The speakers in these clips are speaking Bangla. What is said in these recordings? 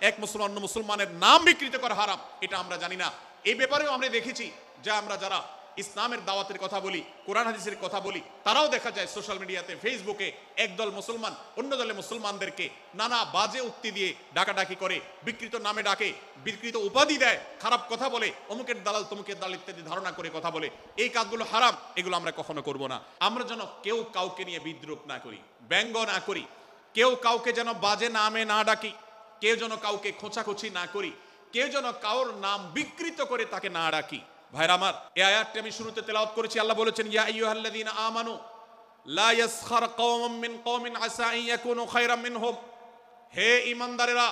এক মুসলমান অন্য মুসলমানের নাম বিকৃত করা হারাম, এটা আমরা জানি না। এই ব্যাপারেও আমরা দেখেছি যে আমরা যারা ইসলামের দাওয়াতের কথা বলি, কোরআন হাদিসের কথা বলি, তারাও দেখা যায় সোশ্যাল মিডিয়াতে, ফেসবুকে একদল মুসলমান অন্য দলে মুসলমানদেরকে নানা বাজে উক্তি দিয়ে ডাকাডাকি করে, বিকৃত নামে ডাকে, বিকৃত উপাধি দেয়, খারাপ কথা বলে, অমুকের দালাল তমুকের দালাল ইত্যাদি ধারণা করে কথা বলে। এই কাজগুলো হারাম, এগুলো আমরা কখনো করব না। আমরা যেন কেউ কাউকে নিয়ে বিদ্রুপ না করি, ব্যঙ্গ না করি, কেউ কাউকে যেন বাজে নামে না ডাকি, কেউ যেন কাউকে খোঁচাখুচি না করি, কেউ যেন কাউর নাম বিকৃত করে তাকে না ডাকি। ভাইরা আমার, এই আয়াতটি আমি শুরুতে তেলাওয়াত করেছি। আল্লাহ বলেছেন, ইয়া আইয়ুহাল্লাযীনা আমানু লা ইয়াসখার কওমুম মিন কওমিন আসা আন ইয়াকুনু খায়রাম মিনহুম। হে ঈমানদারেরা,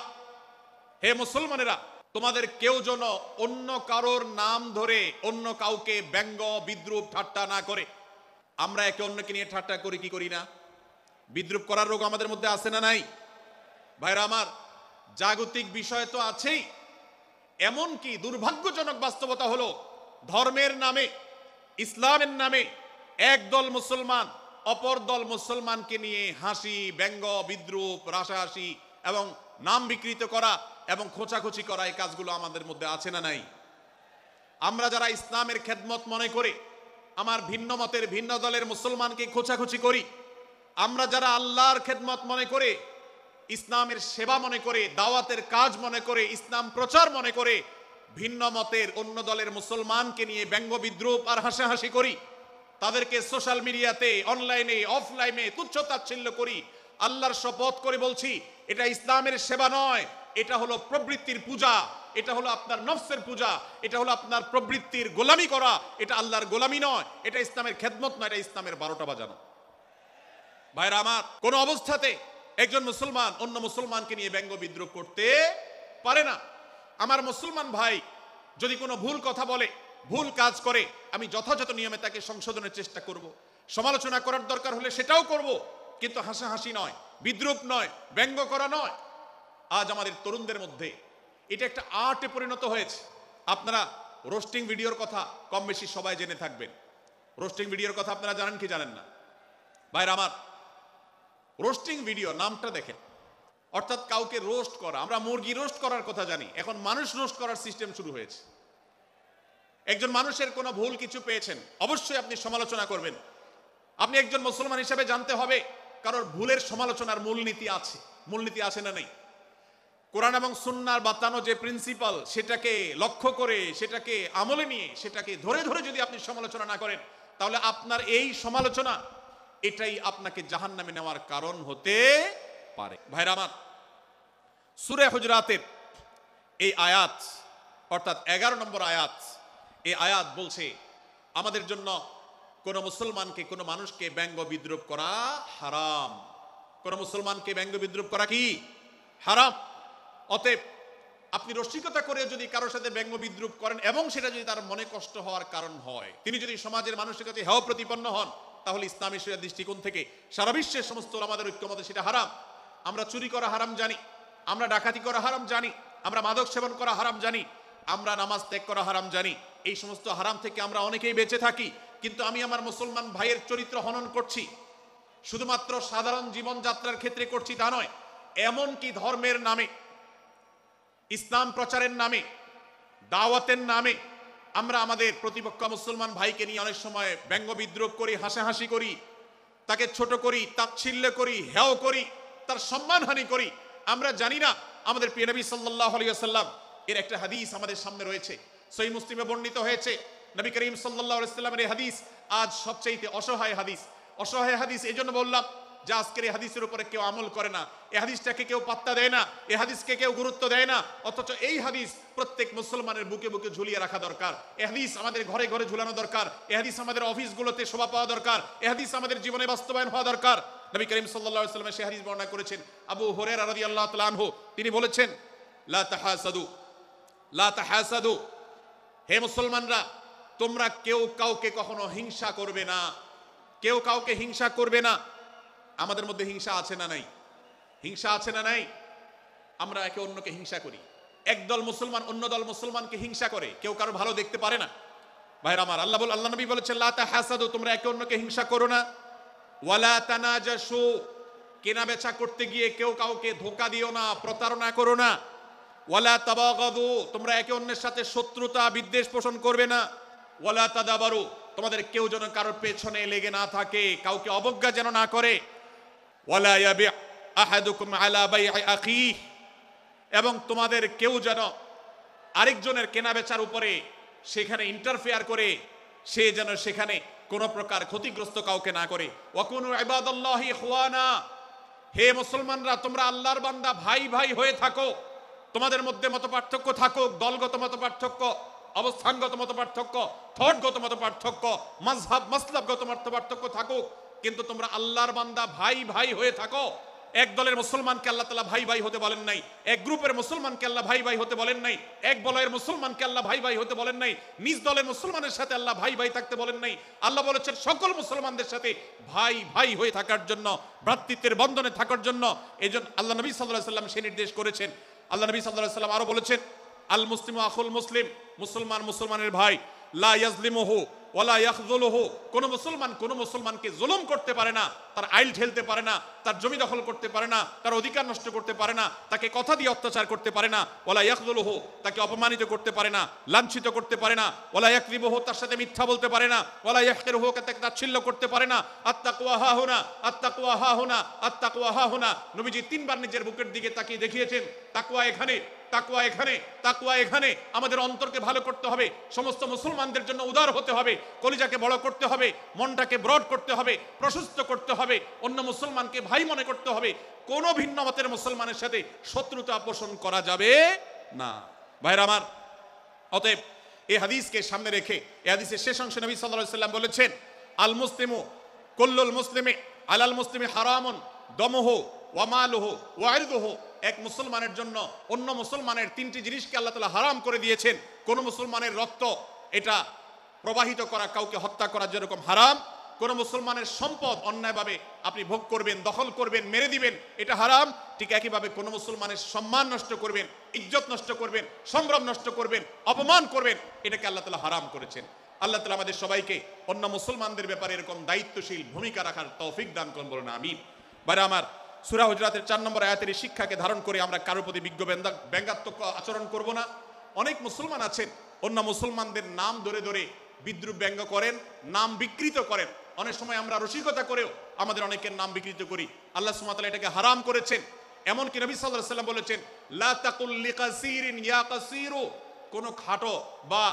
হে মুসলমানেরা, তোমাদের কেউ যেন অন্য কারোর নাম ধরে অন্য কাউকে ব্যঙ্গ বিদ্রুপ ঠাট্টা না করে। আমরা একে অন্যকে নিয়ে ঠাট্টা করি কি করি না? বিদ্রুপ করার রোগ আমাদের মধ্যে আছে না নাই? ভাইরা আমার, জাগতিক বিষয় তো আছেই, এমনকি দুর্ভাগ্যজনক বাস্তবতা হলো ধর্মের নামে, ইসলামের নামে একদল মুসলমান অপর দল মুসলমানকে নিয়ে হাসি, ব্যঙ্গ, বিদ্রুপ, রাশাহাসি এবং নাম বিকৃত করা এবং খোঁচাখুচি করা, এই কাজগুলো আমাদের মধ্যে আছে না নাই? আমরা যারা ইসলামের খেদমত মনে করে আমার ভিন্ন মতের ভিন্ন দলের মুসলমানকে খোঁচাখুচি করি, আমরা যারা আল্লাহর খেদমত মনে করে, ইসলামের সেবা মনে করে, দাওয়াতের কাজ মনে করে, ইসলাম প্রচার মনে করে ভিন্ন মতের অন্য দলের মুসলমানকে নিয়ে ব্যঙ্গ বিদ্রুপ আর হাসাহাসি করি, তাদেরকে সোশ্যাল মিডিয়াতে, অনলাইনে, অফলাইনে তুচ্ছ-তাচ্ছিল্য করি, আল্লাহর শপথ করে বলছি, এটা ইসলামের সেবা নয়, এটা হলো প্রবৃত্তির পূজা, এটা হলো আপনার নফসের পূজা, এটা হলো আপনার প্রবৃত্তির গোলামি করা, এটা আল্লাহর গোলামি নয়, এটা ইসলামের খেদমত নয়, এটা ইসলামের 12টা বাজানো। ভাইরা আমার, কোন অবস্থাতে একজন মুসলমান অন্য মুসলমানকে নিয়ে ব্যঙ্গ বিদ্রুপ করতে পারে না। আমার মুসলমান ভাই যদি কোনো ভুল কথা বলে, ভুল কাজ করে, আমি যথাযথ নিয়মে তাকে সংশোধনের চেষ্টা করব, সমালোচনা করার দরকার হলে সেটাও করব, কিন্তু হাসাহাসি নয়, বিদ্রুপ নয়, ব্যঙ্গ করা নয়। আজ আমাদের তরুণদের মধ্যে এটা একটা আর্টে পরিণত হয়েছে। আপনারা রোস্টিং ভিডিওর কথা কম বেশি সবাই জেনে থাকবেন। রোস্টিং ভিডিওর কথা আপনারা জানেন কি জানেন না? ভাইরা আমার, রোস্টিং ভিডিও নামটা দেখেন, অর্থাৎ কাউকে রোস্ট করা। আমরা মুরগি রোস্ট করার কথা জানি, এখন মানুষ রোস্ট করার সিস্টেম শুরু হয়েছে। একজন মানুষের কোনো ভুল কিছু পেয়েছেন, অবশ্যই আপনি সমালোচনা করবেন। আপনি একজন মুসলমান হিসেবে জানতে হবে কারোর ভুলের সমালোচনার মূলনীতি আছে। মূলনীতি আছে না নেই? কোরআন এবং সুন্নাহর বাতানো যে প্রিন্সিপাল, সেটাকে লক্ষ্য করে, সেটাকে আমলে নিয়ে, সেটাকে ধরে ধরে যদি আপনি সমালোচনা না করেন, তাহলে আপনার এই সমালোচনা এটাই আপনাকে জাহান্নামে নেওয়ার কারণ হতে পারে। ভাইরা আমার, সূরা হুজরাতের এই আয়াত, অর্থাৎ 11 নম্বর আয়াত, এই আয়াত বলছে আমাদের জন্য কোন মুসলমানকে, কোন মানুষকে ব্যঙ্গ বিদ্রুপ করা হারাম। কোন মুসলমানকে ব্যঙ্গ বিদ্রুপ করা কি হারাম। অতএব আপনি রসিকতা করে যদি কারোর সাথে ব্যঙ্গ বিদ্রুপ করেন এবং সেটা যদি তার মনে কষ্ট হওয়ার কারণ হয়, তিনি যদি সমাজের মানুষের কাছে হেয় প্রতিপন্ন হন, তাহলে ইসলামী শরিয়ার দৃষ্টিকোণ থেকে সারা বিশ্বের সমস্ত আমাদের ঐক্যমতে সেটা হারাম। আমরা চুরি করা হারাম জানি, আমরা ডাকাতি করা হারাম জানি, আমরা মাদক সেবন করা হারাম জানি, আমরা নামাজ ত্যাগ করা হারাম জানি। এই সমস্ত হারাম থেকে আমরা অনেকেই বেঁচে থাকি, কিন্তু আমি আমার মুসলমান ভাইয়ের চরিত্র হনন করছি, শুধুমাত্র সাধারণ জীবনযাত্রার ক্ষেত্রে করছি তা নয়, এমনকি ধর্মের নামে, ইসলাম প্রচারের নামে, দাওয়াতের নামে আমরা আমাদের প্রতিপক্ষ মুসলমান ভাইকে নিয়ে অনেক সময় ব্যঙ্গ বিদ্রুপ করি, হাসাহাসি করি, তাকে ছোট করি, তাচ্ছিল্য করি, হেয় করি, তার সম্মানহানি করি। আমরা জানি না আমাদের প্রিয় নবী সাল্লাল্লাহু আলাইহি ওয়াসাল্লাম এর একটা হাদিস আমাদের সামনে রয়েছে, সহিহ মুসলিমে বর্ণিত হয়েছে। নবী করিম সাল্লাল্লাহু আলাইহি ওয়াসাল্লামের এই হাদিস আজ সবচেয়ে অসহায় হাদিস। অসহায় হাদিস এই জন্য বললাম যে আজকের এই হাদিসের উপরে কেউ আমল করে না, এই হাদিসটাকে কেউ পাত্তা দেয় না, এই হাদিসকে কেউ গুরুত্ব দেয় না, অথচ এই হাদিস প্রত্যেক মুসলমানের বুকে বুকে ঝুলিয়ে রাখা দরকার। এই হাদিস আমাদের ঘরে ঘরে ঝুলানো দরকার, এই হাদিস আমাদের অফিসগুলোতে শোভা পাওয়া দরকার, এই হাদিস আমাদের জীবনে বাস্তবায়ন হওয়া দরকার। নবী করিম সাল্লাল্লাহু আলাইহি ওয়াসাল্লাম সেই হাদিস বর্ণনা করেছেন। আবু হুরায়রা রাদিয়াল্লাহু তাআলা আনহু তিনি বলেছেন, লা তাহাসাদু, লা তাহাসাদু, হে মুসলমানরা, তোমরা কেউ কাউকে কখনো হিংসা করবে না, কেউ কাউকে হিংসা করবে না। আমাদের মধ্যে হিংসা আছে না নাই? হিংসা আছে না নাই? আমরা একে অন্যকে হিংসা করি। একদল মুসলমান অন্য দল মুসলমানকে হিংসা করে, কেউ কারো ভালো দেখতে পারে না। ভাইরা আমার, আল্লাহ নবী বলেছেন, লা তাহাসাদু, তোমরা একে অন্যকে হিংসা করো না। ওয়ালা তানাজাসু, কেনা বেচা করতে গিয়ে কেউ কাউকে ধোঁকা দিও না, প্রতারণা করো না। ওয়ালা তাবাগাদু, তোমরা একে অন্যের সাথে শত্রুতা বিদ্বেষ পোষণ করবে না। ওয়ালা তাদাবারু, তোমাদের কেউ যেন কারোর পেছনে লেগে না থাকে, কাউকে অবজ্ঞা যেন না করে। ওয়ালা ইয়াবি আহাদুকুম আলা বাই'i আখিহি, এবং তোমাদের কেউ যেন আরেকজনের কেনা বেচার উপরে সেখানে ইন্টারফেয়ার করে সে যেন সেখানে কোন প্রকার ক্ষতিগ্রস্ত কাউকে না করে। ওয়াকুনু ইবাদাল্লাহি ইখওয়ানা, হে মুসলমানরা তোমরা আল্লাহর বান্দা ভাই ভাই হয়ে থাকো। তোমাদের মধ্যে মতপার্থক্য থাকুক, দলগত মতপার্থক্য, অবস্থানগত মতপার্থক্য, থটগত মতপার্থক্য, মাযহাব মাসলাবগত মতপার্থক্য থাকুক, কিন্তু তোমরা আল্লাহর বান্দা ভাই ভাই হয়ে থাকো। এক দলের মুসলমানকে আল্লাহ তাআলা ভাই ভাই হতে বলেন নাই, এক গ্রুপের মুসলমানকে আল্লাহ ভাই ভাই হতে বলেন নাই, এক বলয়ের মুসলমানকে আল্লাহ ভাই ভাই হতে বলেন নাই, নিজ দলের মুসলমানের সাথে আল্লাহ ভাই ভাই থাকতে বলেন নাই। আল্লাহ বলেছেন সকল মুসলমানদের সাথে ভাই ভাই হয়ে থাকার জন্য, ভ্রাতৃত্বের বন্ধনে থাকার জন্য। এই জন্য আল্লাহ নবী সাল্লাল্লাহু আলাইহি সাল্লাম সে নির্দেশ করেছেন। আল্লাহ নবী সাল্লাল্লাহু আলাইহি সাল্লাম আরো বলেছেন, আল মুসলিমু আখুল মুসলিম, মুসলমান মুসলমানের ভাই, লা ইয়াজলিমুহু ওয়ালা ইয়াখযুলুহু, কোন মুসলমান কোন মুসলমানকে জুলুম করতে পারে না, তার আইল ঠেলতে পারে না, তার জমি দখল করতে পারে না, তার অধিকার নষ্ট করতে পারে না, তাকে কথা দিয়ে অত্যাচার করতে পারে না। ওয়ালা ইয়াখযুলুহু, তাকে অপমানিত করতে পারে না, লাঞ্ছিত করতে পারে না। ওয়ালা ইয়াকযিবুহু, তার সাথে মিথ্যা বলতে পারে না। ওয়ালা ইয়াহকিরুহু, তাকে তাচ্ছিল্য করতে পারে না। আত্তাকওয়া হাহুনা, আত্তাকওয়া হাহুনা, আত্তাকওয়া হাহুনা। নবীজি তিনবার নিজের বুকের দিকে তাকিয়ে দেখিয়েছেন, তাকওয়া এখানে, তাকওয়া এখানে, তাকওয়া এখানে। আমাদের অন্তরকে ভালো করতে হবে, সমস্ত মুসলমানদের জন্য উদার হতে হবে, কলিজাকে বড় করতে হবে, মনটাকে ব্রড করতে হবে, প্রশস্ত করতে হবে, অন্য মুসলমানকে ভাই মনে করতে হবে। কোন ভিন্ন মতের মুসলমানের সাথে শত্রুতা পোষণ করা যাবে না। ভাইরা আমার, অতএব এই হাদিসকে সামনে রেখে এই হাদিসের শেষ অংশে নবী সাল্লাল্লাহু আলাইহি সাল্লাম বলেছেন, আল মুসলিমু কুল্লুল মুসলিমি আলাল মুসলিমি হারামুন দমুহু ওয়া মালুহু ওয়া ইরদুহু। এক মুসলমানের জন্য অন্য মুসলমানের তিনটি জিনিসকে আল্লাহ তাআলা হারাম করে দিয়েছেন। কোন মুসলমানের রক্ত এটা প্রবাহিত করা, কাউকে হত্যা করা যেরকম হারাম, কোন মুসলমানের সম্পদ অন্যায়ভাবে আপনি ভোগ করবেন, দখল করবেন, মেরে দিবেন, এটা হারাম। ঠিক একইভাবে কোন মুসলমানের সম্মান নষ্ট করবেন, ইজ্জত নষ্ট করবেন, সম্ভ্রম নষ্ট করবেন, অপমান করবেন, এটাকে আল্লাহ তাআলা হারাম করেছেন। আল্লাহ তাআলা আমাদের সবাইকে অন্য মুসলমানদের ব্যাপারে এরকম দায়িত্বশীল ভূমিকা রাখার তৌফিক দান করুন, বলুন আমিন। ভাইরা আমার, সূরা হুজরাতের 4 নম্বর আয়াতের এই শিক্ষাকে ধারণ করে আমরা কারোর প্রতি বিজ্ঞ ব্যঙ্গাত্মক আচরণ করব না। অনেক মুসলমান আছেন অন্য মুসলমানদের নাম ধরে ধরে বিদ্রুপ ব্যঙ্গ করেন, নাম বিকৃত করেন। অনেক সময় আমরা রসিকতা করেও আমাদের অনেকের নাম বিকৃত করি। আল্লাহ সুবহানাহু ওয়া তাআলা এটাকে হারাম করেছেন। এমনকি নবী সাল্লাল্লাহু আলাইহি ওয়াসাল্লাম বলেছেন, লা তাকুল লিকাসিরিন ইয়া কাসিরু, কোন খাটো বা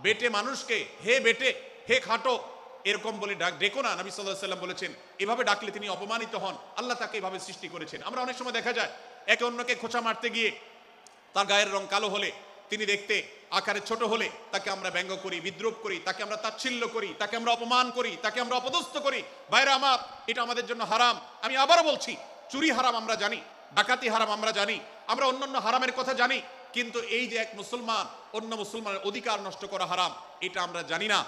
বেটে মানুষকে হে বেটে, হে খাটো এরকম বলে ডেকো না। নবী সাল্লাল্লাহু আলাইহি ওয়াসাল্লাম বলেছেন এভাবে ডাকলে তিনি অপমানিত হন। আল্লাহ তাকে এভাবে সৃষ্টি করেছেন। আমরা অনেক সময় দেখা যায় একে অন্যকে খোঁচা মারতে গিয়ে তার গায়ের রং কালো হলে, তিনি দেখতে আকারে ছোট হলে তাকে আমরা ব্যঙ্গ করি, বিদ্রুপ করি, তাকে আমরা তাচ্ছিল্য করি, তাকে আমরা অপমান করি, তাকে আমরা অপদস্থ করি। ভাইরা আমার, এটা আমাদের জন্য হারাম। আমি আবারও বলছি, চুরি হারাম আমরা জানি, ডাকাতি হারাম আমরা জানি, আমরা অন্যান্য হারামের কথা জানি, কিন্তু এই যে এক মুসলমান অন্য মুসলমানের অধিকার নষ্ট করা হারাম, এটা আমরা জানি না।